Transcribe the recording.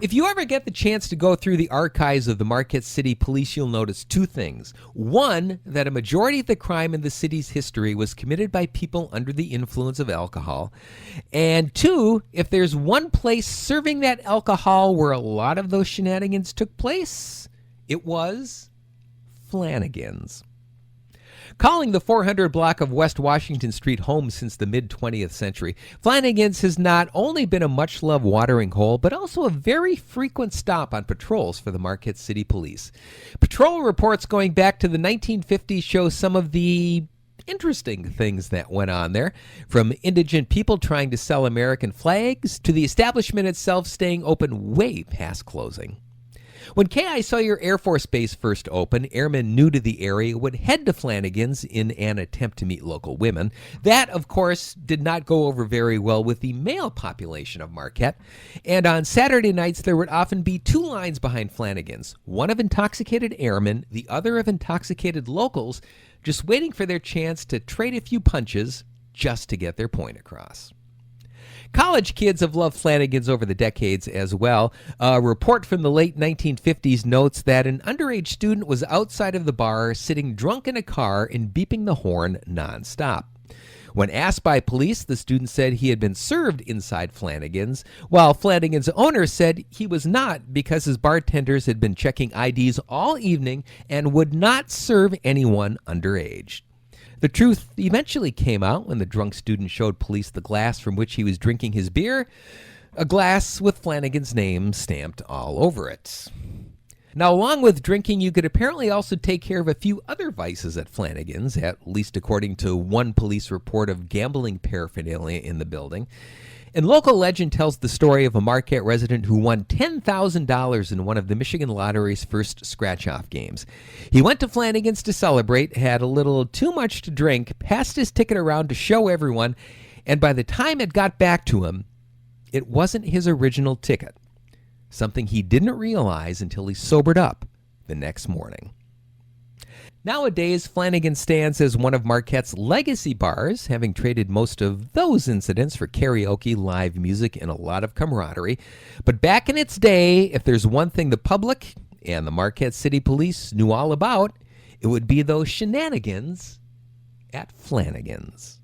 If you ever get the chance to go through the archives of the Marquette City Police, you'll notice two things. One, that a majority of the crime in the city's history was committed by people under the influence of alcohol. And two, if there's one place serving that alcohol where a lot of those shenanigans took place, it was Flanigan's. Calling the 400 block of West Washington Street home since the mid-20th century, Flanigan's has not only been a much-loved watering hole, but also a very frequent stop on patrols for the Marquette City Police. Patrol reports going back to the 1950s show some of the interesting things that went on there, from indigent people trying to sell American flags to the establishment itself staying open way past closing. When K.I. Sawyer Air Force Base first opened, airmen new to the area would head to Flanigan's in an attempt to meet local women. That, of course, did not go over very well with the male population of Marquette. And on Saturday nights, there would often be two lines behind Flanigan's, one of intoxicated airmen, the other of intoxicated locals, just waiting for their chance to trade a few punches just to get their point across. College kids have loved Flanigan's over the decades as well. A report from the late 1950s notes that an underage student was outside of the bar sitting drunk in a car and beeping the horn nonstop. When asked by police, the student said he had been served inside Flanigan's, while Flanigan's owner said he was not because his bartenders had been checking IDs all evening and would not serve anyone underage. The truth eventually came out when the drunk student showed police the glass from which he was drinking his beer, a glass with Flanigan's name stamped all over it. Now, along with drinking, you could apparently also take care of a few other vices at Flanigan's, at least according to one police report of gambling paraphernalia in the building. And local legend tells the story of a Marquette resident who won $10,000 in one of the Michigan Lottery's first scratch-off games. He went to Flanigan's to celebrate, had a little too much to drink, passed his ticket around to show everyone, and by the time it got back to him, it wasn't his original ticket, something he didn't realize until he sobered up the next morning. Nowadays, Flanigan stands as one of Marquette's legacy bars, having traded most of those incidents for karaoke, live music, and a lot of camaraderie. But back in its day, if there's one thing the public and the Marquette City Police knew all about, it would be those shenanigans at Flanigan's.